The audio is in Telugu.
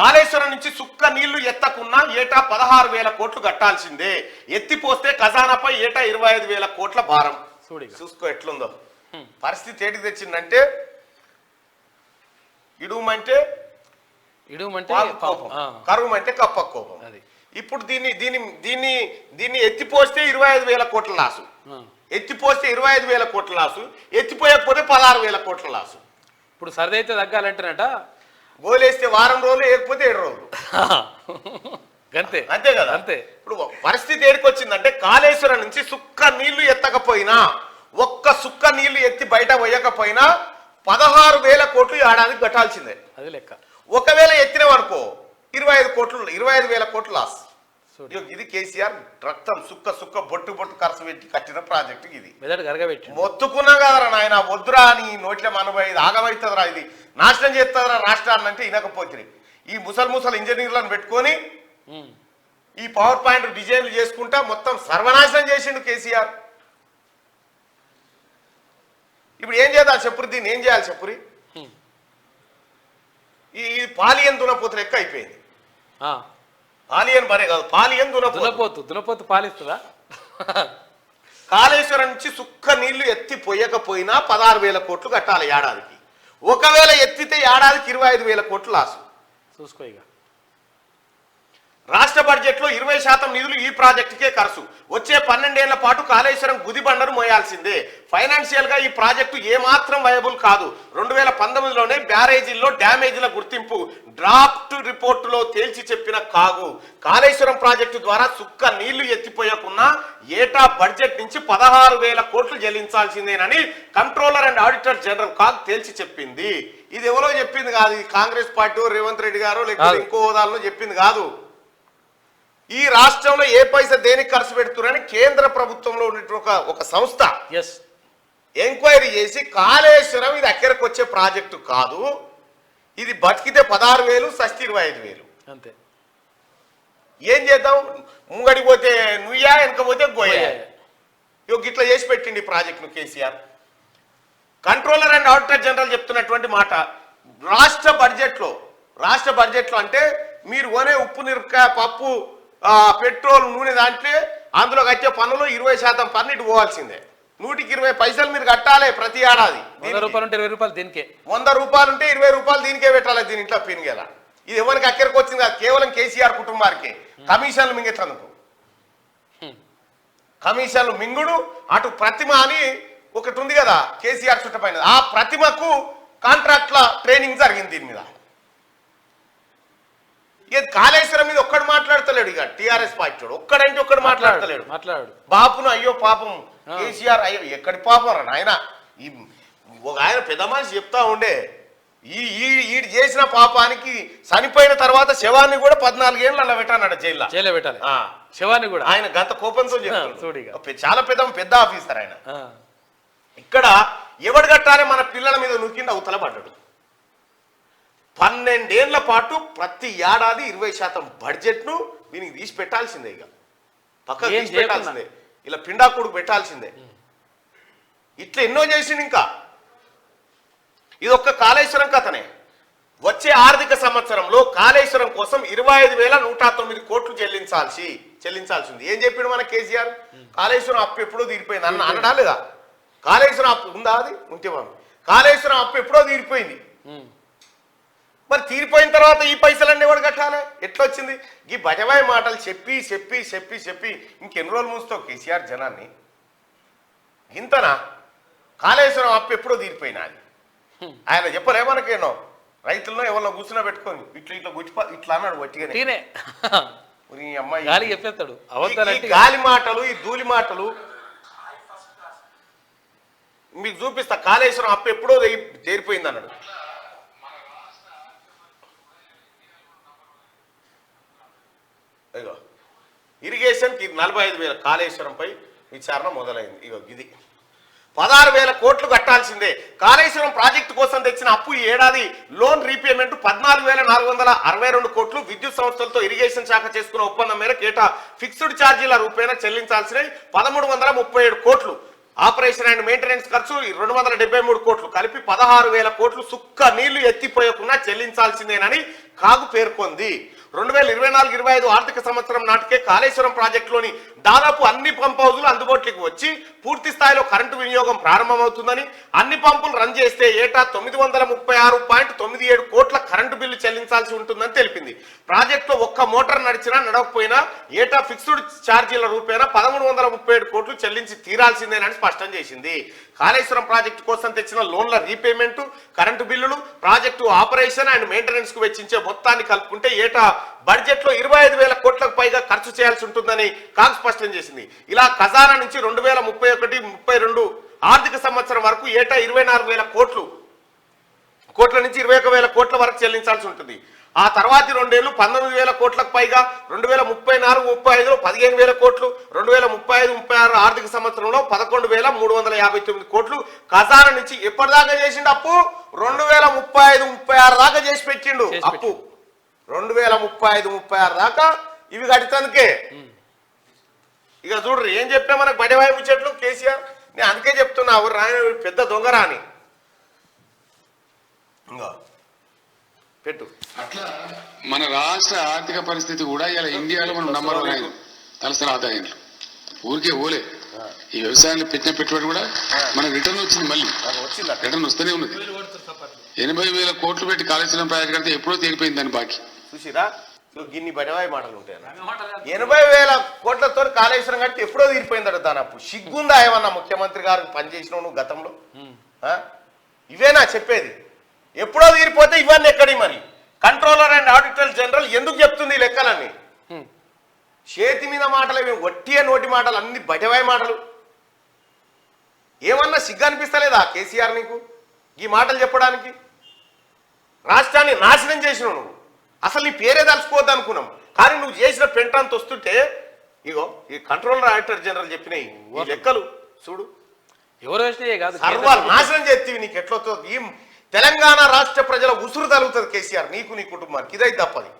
కాళేశ్వరం నుంచి సుక్క నీళ్లు ఎత్తకున్నా ఏటా 16,000 కోట్లు కట్టాల్సిందే. ఎత్తిపోస్తే ఖజానాపై ఏటా 25,000 కోట్ల భారం. చూసుకో ఎట్లుందో పరిస్థితి. ఏంటి తెచ్చిందంటే ఇడుమంటే కరువుమంటే కప్ప కోపం. ఇప్పుడు దీన్ని ఎత్తిపోస్తే 25,000 కోట్ల లాసు, ఎత్తిపోస్తే 25,000 కోట్ల లాసు, ఎత్తిపోయకపోతే 16,000 కోట్ల లాసు. ఇప్పుడు సరిదైతే తగ్గాలంటేనట గోలేస్తే వారం రోజులు, లేకపోతే 7 రోజులు అంతే అంతే కదా. అంతే. ఇప్పుడు పరిస్థితి ఏడికొచ్చిందంటే కాళేశ్వరం నుంచి సుక్క నీళ్లు ఎత్తకపోయినా, ఒక్క సుక్క నీళ్లు ఎత్తి బయట పోయకపోయినా 16,000 కోట్లు ఏడాదికి కట్టాల్సిందే. అది లెక్క. ఒకవేళ ఎత్తినవనుకో 25,000 కోట్లు లాస్. ఇది కేసీఆర్ రక్తం సుక్క బొట్టు ఖర్చు పెట్టి కట్టిన ప్రాజెక్టు. ఇది మొత్తుకున్నా కదరా నాయన, వద్దురా అని నోట్లే మనబోయి ఇది ఆగమవుతుందిరా, ఇది నాశనం చేస్తుందిరా రాష్ట్రాన్ని అంటే వినకపోతే ఈ ముసలి ఇంజనీర్లను పెట్టుకొని ఈ పవర్ పాయింట్ డిజైన్లు చేసుకుంటా మొత్తం సర్వనాశనం చేసిండు కేసీఆర్. ఇప్పుడు ఏం చేద్దాం చెప్పురి, దీన్ని ఏం చేయాలి చెప్పురి? ఈ పాలియన్ దునపోతు లెక్క అయిపోయింది. పాలియన్ బరే కాదు, పాలియన్ దునపోతు పాలిస్తుందా? కాళేశ్వరం నుంచి సుక్క నీళ్లు ఎత్తి పోయకపోయినా 16,000 కోట్లు కట్టాలి ఏడాదికి. ఒకవేళ ఎత్తితే ఏడాదికి 25,000 కోట్లు లాసు. చూసుకో. ఇక రాష్ట్ర బడ్జెట్ లో 20% నిధులు ఈ ప్రాజెక్టుకే ఖర్చు. వచ్చే 12 ఏళ్ల పాటు కాళేశ్వరం గుదిబండను మోయాల్సిందే. ఫైనాన్షియల్ గా ఈ ప్రాజెక్టు ఏమాత్రం వయబుల్ కాదు. 2019లోనే బ్యారేజీల్లో డ్యామేజీల గుర్తింపు డ్రాఫ్ట్ రిపోర్టులో తేల్చి చెప్పిన కాగు. కాళేశ్వరం ప్రాజెక్టు ద్వారా సుక్క నీళ్లు ఎత్తిపోయకున్నా ఏటా బడ్జెట్ నుంచి 16,000 కోట్లు చెల్లించాల్సిందేనని controller and auditor general CAG తేల్చి చెప్పింది. ఇది ఎవరో చెప్పింది కాదు, ఇది కాంగ్రెస్ పార్టీ రేవంత్ రెడ్డి గారు లేకపోతే ఇంకో హోదాల్లో చెప్పింది కాదు. ఈ రాష్ట్రంలో ఏ పైసా దేనికి ఖర్చు పెడుతున్నారని కేంద్ర ప్రభుత్వంలో ఉన్న ఒక సంస్థ ఎంక్వైరీ చేసి కాళేశ్వరం ఇది అక్కడికి వచ్చే ప్రాజెక్టు కాదు, ఇది బతికితే 16,000 సస్తి 25,000 అంతే. ఏం చేద్దాం? ముంగడికి పోతే నుయ్యా, వెనకపోతే గోయా. ఇట్లా చేసి పెట్టిండి ప్రాజెక్టును KCR. Controller and auditor general చెప్తున్నటువంటి మాట, రాష్ట్ర బడ్జెట్లో అంటే మీరు కొనే ఉప్పు, మిరపకాయ, పప్పు, పెట్రోల్, నూనె దాంట్లో అందులో కట్టే పన్నులో 20% పన్ను ఇటు పోవాల్సిందే. 100కి 20 పైసలు మీరు కట్టాలి ప్రతి ఏడాది. 100 రూపాయలు ఉంటే 20 రూపాయలు దీనికే, 100 రూపాయలు ఉంటే 20 రూపాయలు దీనికే పెట్టాలి. దీని ఇంట్లో పినిగేలా. ఇది ఎవరికి అక్కడికి వచ్చింది కాదు, కేవలం కేసీఆర్ కుటుంబానికి. కమిషన్లు మింగేటందుకు, కమిషన్లు మింగుడు. అటు ప్రతిమ అని ఒకటి ఉంది కదా కేసీఆర్ చుట్టపైన, ఆ ప్రతిమకు కాంట్రాక్ట్ల ట్రైనింగ్ జరిగింది దీని మీద. ఇక కాళేశ్వరం మీద ఒక్కడు మాట్లాడతలేడు. ఇక టీఆర్ఎస్ పార్టీ ఒక్కడంటే ఒక్కడు మాట్లాడతలేడు. బాపును అయ్యో పాపం కేసీఆర్, అయ్యో ఎక్కడి పాపం రా నాయన. ఒక ఆయన పెద్ద మనిషి చెప్తా ఉండే, ఈడు చేసిన పాపానికి చనిపోయిన తర్వాత శవాన్ని కూడా 14 ఏళ్ళు అలా పెట్టానట జైల్లో పెట్టాలి. శవాన్ని కూడా ఆయన గంత కోపంతో చెప్తాడు. చాలా పెద్ద ఆఫీసర్ ఆయన. ఇక్కడ ఎవడు కట్టాలి? మన పిల్లల మీద నూకిండి అవతల పడ్డాడు. 12 ఏళ్ల పాటు ప్రతి ఏడాది 20% బడ్జెట్ను దీనికి తీసి పెట్టాల్సిందే. ఇక పక్కన తీసి పెట్టాల్సిందే, ఇలా పిండాకుడుకు పెట్టాల్సిందే. ఇట్లా ఎన్నో చేసింది. ఇంకా ఇది ఒక్క కాళేశ్వరం కథనే. వచ్చే ఆర్థిక సంవత్సరంలో కాళేశ్వరం కోసం 25,109 కోట్లు చెల్లించాల్సింది. ఏం చెప్పిండు మన కేసీఆర్? కాళేశ్వరం అప్పు ఎప్పుడో తీరిపోయింది అనడా లేదా? కాళేశ్వరం అప్పు ఉందా? అది ఉంటే కాళేశ్వరం అప్పు ఎప్పుడో తీరిపోయింది. మరి తీరిపోయిన తర్వాత ఈ పైసలన్నీ కూడా కట్టాలి. ఎట్లా వచ్చింది? ఈ బజవాయి మాటలు చెప్పి చెప్పి చెప్పి చెప్పి ఇంకెన్ని రోజులు ముంచుతావు కేసీఆర్ జనాన్ని? ఇంతనా? కాళేశ్వరం అప్పు ఎప్పుడో తీరిపోయినా అది ఆయన చెప్పలే మనకేనో. రైతుల్లో ఎవరిలో కూర్చున్నా పెట్టుకొని ఇట్లా అన్నాడు వట్టిగానే. అమ్మాయి గాలి మాటలు, ఈ ధూళి మాటలు మీకు చూపిస్తా. కాళేశ్వరం అప్పు ఎప్పుడో తీరిపోయింది అన్నాడు. ఇగో ఇరిగేషన్కి 45,000 కాళేశ్వరంపై విచారణ మొదలైంది. ఇగో ఇది 16,000 కోట్లు కట్టాల్సిందే. కాళేశ్వరం ప్రాజెక్టు కోసం తెచ్చిన అప్పు ఈ ఏడాది లోన్ రీపేమెంట్ 14,462 కోట్లు. విద్యుత్ సంస్థలతో ఇరిగేషన్ శాఖ చేసుకున్న ఒప్పందం మేరకు ఏటా ఫిక్స్డ్ ఛార్జీల రూపేణా చెల్లించాల్సినవి 1,337 కోట్లు. ఆపరేషన్ అండ్ మెయింటెనెన్స్ ఖర్చు 273 కోట్లు. కలిపి 16,000 కోట్లు సుక్క నీళ్లు ఎత్తిపోయకుండా చెల్లించాల్సిందేనని కాగు పేర్కొంది. 2024-25 ఆర్థిక సంవత్సరం నాటికే కాళేశ్వరం ప్రాజెక్టులోని దాదాపు అన్ని పంప్ హౌజులు అందుబాటులోకి వచ్చి పూర్తి స్థాయిలో కరెంటు వినియోగం ప్రారంభమవుతుందని, అన్ని పంపులు రన్ చేస్తే ఏటా 936.97 కోట్ల కరెంటు బిల్లు చెల్లించాల్సి ఉంటుందని తెలిపింది. ప్రాజెక్టులో ఒక్క మోటార్ నడిచినా నడవకపోయినా ఏటా ఫిక్స్డ్ ఛార్జీల రూపేణా 1337 కోట్లు చెల్లించి తీరాల్సిందేనని స్పష్టం చేసింది. కాళేశ్వరం ప్రాజెక్టు కోసం తెచ్చిన లోన్ల రీపేమెంట్, కరెంటు బిల్లులు, ప్రాజెక్టు ఆపరేషన్ అండ్ మెయింటెనెన్స్ కు వెచ్చించే మొత్తాన్ని కలుపుకుంటే ఏటా బడ్జెట్ లో 25,000 కోట్లకు పైగా ఖర్చు చేయాల్సి ఉంటుందని కాగ్ స్పష్టం చేసింది. ఇలా ఖజానా నుంచి 2031-32 ఆర్థిక సంవత్సరం వరకు ఏటా 24,000 కోట్ల నుంచి 21,000 కోట్ల వరకు చెల్లించాల్సి ఉంటుంది. ఆ తర్వాతి 2 ఏళ్లు 19,000 కోట్లకు పైగా, 2034-35లో 15,000 కోట్లు, 2035-36 ఆర్థిక సంవత్సరంలో 11,359 కోట్లు ఖజానా నుంచి ఎప్పటిదాకా చేసిండు అప్పు? 2035-36 దాకా చేసి పెట్టిండు అప్పు. 2035-36 దాకా ఇవి కడితందుకే. ఇక చూడ్రి ఏం చెప్పినా మనకు బడివాయి ముచ్చట్లు కేసీఆర్. నేను అందుకే చెప్తున్నా రాయన పెద్ద దొంగరా అని. ఇంకా పెట్టు. అట్లా మన రాష్ట్ర ఆర్థిక పరిస్థితి కూడా ఇలా ఇండియాలో మనం నంబర్ 1 తలసరి ఆదాయంలో ఊరికే ఓలే. ఈ వ్యవసాయంలో పెట్టిన పెట్టుబడి కూడా మనకు రిటర్న్ వచ్చింది. మళ్ళీ రిటర్న్ వస్తూనే ఉన్నది. 80,000 కోట్లు పెట్టి కాళేశ్వరం ప్రాజెక్ట్ కడితే ఎప్పుడో తెగిపోయింది దాని బాకీ. చూసిరా గిన్ని బడివాయి మాటలు ఉంటాయి. 80,000 కోట్లతో కాళేశ్వరం కడితే ఎప్పుడో తీరిపోయిందట దాని అప్పు. సిగ్గుందా ఏమన్నా ముఖ్యమంత్రి గారు పనిచేసినావు నువ్వు గతంలో? ఇవేనా చెప్పేది? ఎప్పుడో తీరిపోతే ఇవన్నీ ఎక్కడి? మరి కంట్రోలర్ అండ్ ఆడిటర్ జనరల్ ఎందుకు చెప్తుంది ఈ లెక్కలన్నీ? చేతి మీద మాటలు, వట్టి నోటి మాటలు, అన్ని బడివాయి మాటలు. ఏమన్నా సిగ్గు అనిపిస్తలేదా కేసీఆర్ నీకు ఈ మాటలు చెప్పడానికి? రాష్ట్రాన్ని నాశనం చేసినావు నువ్వు. అసలు నీ పేరే తలుచుకోవద్దు అనుకున్నాం, కానీ నువ్వు చేసిన పెంటంత వస్తుంటే ఇగో ఈ కంట్రోలర్ ఆడిటర్ జనరల్ చెప్పినాయి ఈ లెక్కలు చూడు. ఎవరు వేసినాయే కాదు, సర్వాలు నాశనం చేస్తేవి. నీకు ఎట్లొచ్చు? ఈ తెలంగాణ రాష్ట్ర ప్రజల ఉసురు తలుగుతుంది కేసీఆర్ నీకు, నీ కుటుంబానికి. ఇదైతే తప్పది.